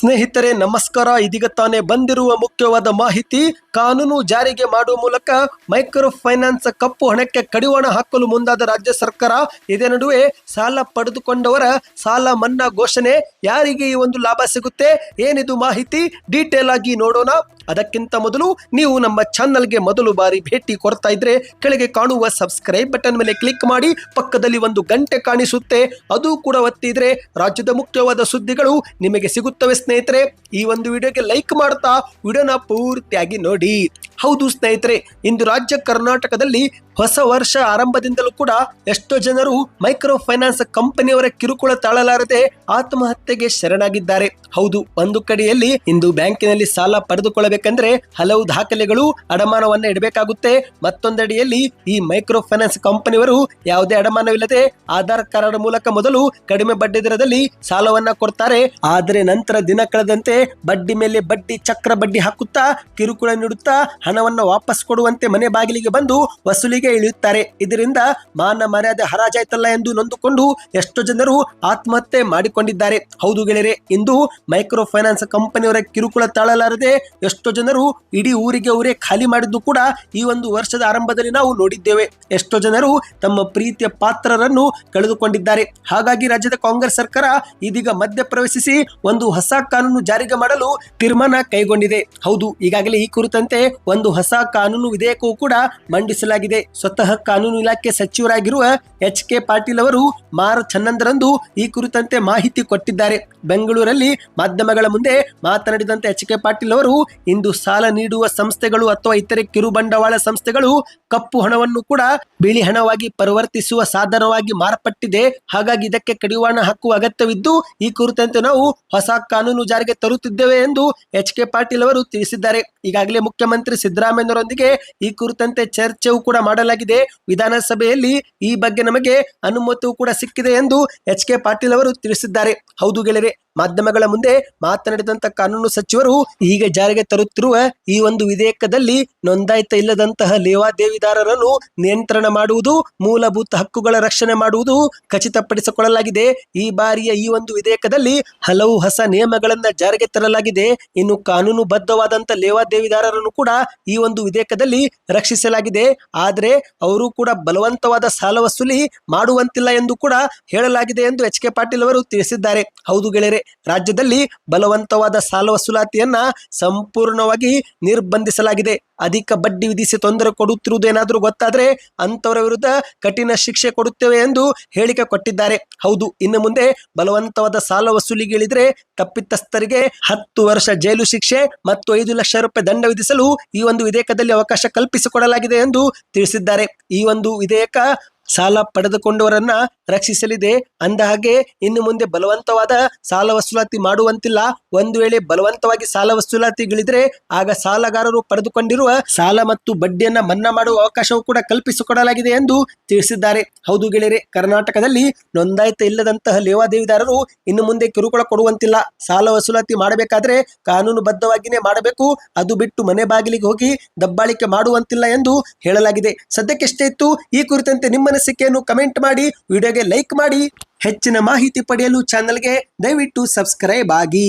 ಸ್ನೇಹಿತರೆ ನಮಸ್ಕಾರ. ಇದೀಗ ತಾನೇ ಬಂದಿರುವ ಮುಖ್ಯವಾದ ಮಾಹಿತಿ. ಕಾನೂನು ಜಾರಿಗೆ ಮಾಡುವ ಮೂಲಕ ಮೈಕ್ರೋ ಫೈನಾನ್ಸ್ ಕಪ್ಪು ಹಣಕ್ಕೆ ಕಡಿವಾಣ ಹಾಕಲು ಮುಂದಾದ ರಾಜ್ಯ ಸರ್ಕಾರ. ಇದೇ ನಡುವೆ ಸಾಲ ಪಡೆದುಕೊಂಡವರ ಸಾಲ ಮನ್ನಾ ಘೋಷಣೆ. ಯಾರಿಗೆ ಈ ಒಂದು ಲಾಭ ಸಿಗುತ್ತೆ, ಏನಿದು ಮಾಹಿತಿ ಡೀಟೇಲ್ ಆಗಿ ನೋಡೋಣ. ಅದಕ್ಕಿಂತ ಮೊದಲು ನೀವು ನಮ್ಮ ಚಾನಲ್ಗೆ ಮೊದಲು ಬಾರಿ ಭೇಟಿ ಕೊಡ್ತಾ ಇದ್ರೆ ಕೆಳಗೆ ಕಾಣುವ ಸಬ್ಸ್ಕ್ರೈಬ್ ಬಟನ್ ಮೇಲೆ ಕ್ಲಿಕ್ ಮಾಡಿ, ಪಕ್ಕದಲ್ಲಿ ಒಂದು ಗಂಟೆ ಕಾಣಿಸುತ್ತೆ, ಅದು ಕೂಡ ಒತ್ತಿದ್ರೆ ರಾಜ್ಯದ ಮುಖ್ಯವಾದ ಸುದ್ದಿಗಳು ನಿಮಗೆ ಸಿಗುತ್ತವೆ. ಸ್ನೇಹಿತರೆ, ಈ ಒಂದು ವಿಡಿಯೋಗೆ ಲೈಕ್ ಮಾಡ್ತಾ ವಿಡಿಯೋನ ಪೂರ್ತಿಯಾಗಿ ನೋಡಿ. ಹೌದು ಸ್ನೇಹಿತರೆ, ಇಂದು ರಾಜ್ಯ ಕರ್ನಾಟಕದಲ್ಲಿ ಹೊಸ ವರ್ಷ ಆರಂಭದಿಂದಲೂ ಕೂಡ ಎಷ್ಟೋ ಜನರು ಮೈಕ್ರೋ ಫೈನಾನ್ಸ್ ಕಂಪನಿಯವರ ಕಿರುಕುಳ ತಾಳಲಾರದೆ ಆತ್ಮಹತ್ಯೆಗೆ ಶರಣಾಗಿದ್ದಾರೆ. ಹೌದು, ಒಂದು ಕಡೆಯಲ್ಲಿ ಇಂದು ಬ್ಯಾಂಕಿನಲ್ಲಿ ಸಾಲ ಪಡೆದುಕೊಳ್ಳಬೇಕಂದ್ರೆ ಹಲವು ದಾಖಲೆಗಳು, ಅಡಮಾನವನ್ನ ಇಡಬೇಕಾಗುತ್ತೆ. ಮತ್ತೊಂದಡಿಯಲ್ಲಿ ಈ ಮೈಕ್ರೋ ಫೈನಾನ್ಸ್ ಕಂಪನಿಯವರು ಯಾವುದೇ ಅಡಮಾನವಿಲ್ಲದೆ ಆಧಾರ್ ಕಾರ್ಡ್ ಮೂಲಕ ಮೊದಲು ಕಡಿಮೆ ಬಡ್ಡಿ ದರದಲ್ಲಿ ಸಾಲವನ್ನ ಕೊಡ್ತಾರೆ. ಆದರೆ ನಂತರ ದಿನ ಕಳೆದಂತೆ ಬಡ್ಡಿ ಮೇಲೆ ಬಡ್ಡಿ, ಚಕ್ರ ಬಡ್ಡಿ ಹಾಕುತ್ತಾ ಕಿರುಕುಳ ನೀಡುತ್ತಾ ಹಣವನ್ನ ವಾಪಸ್ ಕೊಡುವಂತೆ ಮನೆ ಬಾಗಿಲಿಗೆ ಬಂದು ವಸೂಲಿಗೆ ಇಳಿಯುತ್ತಾರೆ. ಇದರಿಂದ ಮಾನ ಮರ್ಯಾದೆ ಹರಾಜಾಯ್ತಲ್ಲ ಎಂದು ನೊಂದುಕೊಂಡು ಎಷ್ಟೋ ಜನರು ಆತ್ಮಹತ್ಯೆ ಮಾಡಿಕೊಂಡಿದ್ದಾರೆ. ಹೌದು ಗೆಳೆಯರೆ, ಇಂದು ಮೈಕ್ರೋ ಫೈನಾನ್ಸ್ ಕಂಪನಿಯವರ ಕಿರುಕುಳ ತಾಳಲಾರದೆ ಎಷ್ಟೋ ಜನರು ಇಡೀ ಊರೇ ಖಾಲಿ ಮಾಡಿದ್ದು ಕೂಡ ಈ ಒಂದು ವರ್ಷದ ಆರಂಭದಲ್ಲಿ ನಾವು ನೋಡಿದ್ದೇವೆ. ಎಷ್ಟೋ ಜನರು ತಮ್ಮ ಪ್ರೀತಿಯ ಪಾತ್ರರನ್ನು ಕಳೆದುಕೊಂಡಿದ್ದಾರೆ. ಹಾಗಾಗಿ ರಾಜ್ಯದ ಕಾಂಗ್ರೆಸ್ ಸರ್ಕಾರ ಇದೀಗ ಮಧ್ಯ ಪ್ರವೇಶಿಸಿ ಒಂದು ಹೊಸ ಕಾನೂನು ಜಾರಿಗೆ ಮಾಡಲು ತೀರ್ಮಾನ ಕೈಗೊಂಡಿದೆ. ಹೌದು, ಈಗಾಗಲೇ ಈ ಕುರಿತಂತೆ ಒಂದು ಹೊಸ ಕಾನೂನು ವಿಧೇಯಕವು ಕೂಡ ಮಂಡಿಸಲಾಗಿದೆ. ಸ್ವತಃ ಕಾನೂನು ಇಲಾಖೆ ಸಚಿವರಾಗಿರುವ ಎಚ್.ಕೆ. ಪಾಟೀಲ್ ಅವರು ಮಾರ್ಚ್ 11ರಂದು ಈ ಕುರಿತಂತೆ ಮಾಹಿತಿ ಕೊಟ್ಟಿದ್ದಾರೆ. ಬೆಂಗಳೂರಲ್ಲಿ ಮಾಧ್ಯಮಗಳ ಮುಂದೆ ಮಾತನಾಡಿದಂತೆ ಎಚ್.ಕೆ. ಪಾಟೀಲ್ ಅವರು, ಇಂದು ಸಾಲ ನೀಡುವ ಸಂಸ್ಥೆಗಳು ಅಥವಾ ಇತರೆ ಕಿರುಬಂಡವಾಳ ಸಂಸ್ಥೆಗಳು ಕಪ್ಪು ಹಣವನ್ನು ಕೂಡ ಬಿಳಿ ಹಣವಾಗಿ ಪರಿವರ್ತಿಸುವ ಸಾಧನವಾಗಿ ಮಾರ್ಪಟ್ಟಿದೆ. ಹಾಗಾಗಿ ಇದಕ್ಕೆ ಕಡಿವಾಣ ಹಾಕುವ ಅಗತ್ಯವಿದ್ದು ಈ ಕುರಿತಂತೆ ನಾವು ಹೊಸ ಕಾನೂನು ಜಾರಿಗೆ ತರುತ್ತಿದ್ದೇವೆ ಎಂದು ಎಚ್.ಕೆ. ಪಾಟೀಲ್ ಅವರು ತಿಳಿಸಿದ್ದಾರೆ. ಈಗಾಗಲೇ ಮುಖ್ಯಮಂತ್ರಿ ಸಿದ್ದರಾಮಯ್ಯನವರೊಂದಿಗೆ ಈ ಕುರಿತಂತೆ ಚರ್ಚೆಯೂ ಕೂಡ ಮಾಡಲಾಗಿದೆ. ವಿಧಾನಸಭೆಯಲ್ಲಿ ಈ ಬಗ್ಗೆ ನಮಗೆ ಅನುಮತಿಯೂ ಕೂಡ ಸಿಕ್ಕಿದೆ ಎಂದು ಎಚ್.ಕೆ. ಪಾಟೀಲ್ ಅವರು ತಿಳಿಸಿದ್ದಾರೆ. ಹೌದು ಗೆಳೆಯರೆ, ಮಾಧ್ಯಮಗಳ ಮುಂದೆ ಮಾತನಾಡಿದಂತ ಕಾನೂನು ಸಚಿವರು ಈಗ ಜಾರಿಗೆ ತರುತ್ತಿರುವ ಈ ಒಂದು ವಿಧೇಯಕದಲ್ಲಿ ನೋಂದಾಯಿತ ಇಲ್ಲದಂತಹ ಲೇವಾದೇವಿದಾರರನ್ನು ನಿಯಂತ್ರಣ ಮಾಡುವುದು, ಮೂಲಭೂತ ಹಕ್ಕುಗಳ ರಕ್ಷಣೆ ಮಾಡುವುದು ಖಚಿತಪಡಿಸಿಕೊಳ್ಳಲಾಗಿದೆ. ಈ ಬಾರಿಯ ಈ ಒಂದು ವಿಧೇಯಕದಲ್ಲಿ ಹಲವು ಹೊಸ ನಿಯಮಗಳನ್ನ ಜಾರಿಗೆ ತರಲಾಗಿದೆ. ಇನ್ನು ಕಾನೂನುಬದ್ಧವಾದಂತ ಲೇವಾದೇವಿದಾರರನ್ನು ಕೂಡ ಈ ಒಂದು ವಿಧೇಯಕದಲ್ಲಿ ರಕ್ಷಿಸಲಾಗಿದೆ. ಆದರೆ ಅವರು ಕೂಡ ಬಲವಂತವಾದ ಸಾಲ ವಸೂಲಿ ಮಾಡುವಂತಿಲ್ಲ ಎಂದು ಕೂಡ ಹೇಳಲಾಗಿದೆ ಎಂದು ಎಚ್.ಕೆ. ಪಾಟೀಲ್ ಅವರು ತಿಳಿಸಿದ್ದಾರೆ. ಹೌದು ಗೆಳೆಯರೆ, ರಾಜ್ಯದಲ್ಲಿ ಬಲವಂತವಾದ ಸಾಲ ವಸೂಲಾತಿಯನ್ನ ಸಂಪೂರ್ಣವಾಗಿ ನಿರ್ಬಂಧಿಸಲಾಗಿದೆ. ಅಧಿಕ ಬಡ್ಡಿ ವಿಧಿಸಿ ತೊಂದರೆ ಕೊಡುತ್ತಿರುವುದು ಏನಾದರೂ ಗೊತ್ತಾದ್ರೆ ಅಂತವರ ವಿರುದ್ಧ ಕಠಿಣ ಶಿಕ್ಷೆ ಕೊಡುತ್ತೇವೆ ಎಂದು ಹೇಳಿಕೆ ಕೊಟ್ಟಿದ್ದಾರೆ. ಹೌದು, ಇನ್ನು ಮುಂದೆ ಬಲವಂತವಾದ ಸಾಲ ವಸೂಲಿಗೆ ಇಳಿದ್ರೆ ತಪ್ಪಿತಸ್ಥರಿಗೆ 10 ವರ್ಷ ಜೈಲು ಶಿಕ್ಷೆ ಮತ್ತು 5 ಲಕ್ಷ ರೂಪಾಯಿ ದಂಡ ವಿಧಿಸಲು ಈ ಒಂದು ವಿಧೇಯಕದಲ್ಲಿ ಅವಕಾಶ ಕಲ್ಪಿಸಿಕೊಡಲಾಗಿದೆ ಎಂದು ತಿಳಿಸಿದ್ದಾರೆ. ಈ ಒಂದು ವಿಧೇಯಕ ಸಾಲ ಪಡೆದುಕೊಂಡವರನ್ನ ರಕ್ಷಿಸಲಿದೆ. ಅಂದ ಹಾಗೆ ಇನ್ನು ಮುಂದೆ ಬಲವಂತವಾದ ಸಾಲ ವಸೂಲಾತಿ ಮಾಡುವಂತಿಲ್ಲ. ಒಂದು ವೇಳೆ ಬಲವಂತವಾಗಿ ಸಾಲ ವಸೂಲಾತಿಗಳಿದ್ರೆ ಆಗ ಸಾಲಗಾರರು ಪಡೆದುಕೊಂಡಿರುವ ಸಾಲ ಮತ್ತು ಬಡ್ಡಿಯನ್ನ ಮನ್ನಾ ಮಾಡುವ ಅವಕಾಶವೂ ಕೂಡ ಕಲ್ಪಿಸಿಕೊಡಲಾಗಿದೆ ಎಂದು ತಿಳಿಸಿದ್ದಾರೆ. ಹೌದು ಗೆಳೆಯರೆ, ಕರ್ನಾಟಕದಲ್ಲಿ ನೋಂದಾಯಿತ ಇಲ್ಲದಂತಹ ಲೇವಾದೇವಿದಾರರು ಇನ್ನು ಮುಂದೆ ಕಿರುಕುಳ ಕೊಡುವಂತಿಲ್ಲ. ಸಾಲ ವಸೂಲಾತಿ ಮಾಡಬೇಕಾದ್ರೆ ಕಾನೂನುಬದ್ಧವಾಗಿಯೇ ಮಾಡಬೇಕು, ಅದು ಬಿಟ್ಟು ಮನೆ ಬಾಗಿಲಿಗೆ ಹೋಗಿ ದಬ್ಬಾಳಿಕೆ ಮಾಡುವಂತಿಲ್ಲ ಎಂದು ಹೇಳಲಾಗಿದೆ. ಸದ್ಯಕ್ಕೆ ಎಷ್ಟೇ ಇತ್ತು. ಈ ಕುರಿತಂತೆ ನಿಮ್ಮ ಅನಿಸಿಕೆಯನ್ನು ಕಮೆಂಟ್ ಮಾಡಿ, ವಿಡಿಯೋಗೆ ಲೈಕ್ ಮಾಡಿ. ಹೆಚ್ಚಿನ ಮಾಹಿತಿ ಪಡೆಯಲು ಚಾನಲ್ಗೆ ದಯವಿಟ್ಟು ಸಬ್ಸ್ಕ್ರೈಬ್ ಆಗಿ.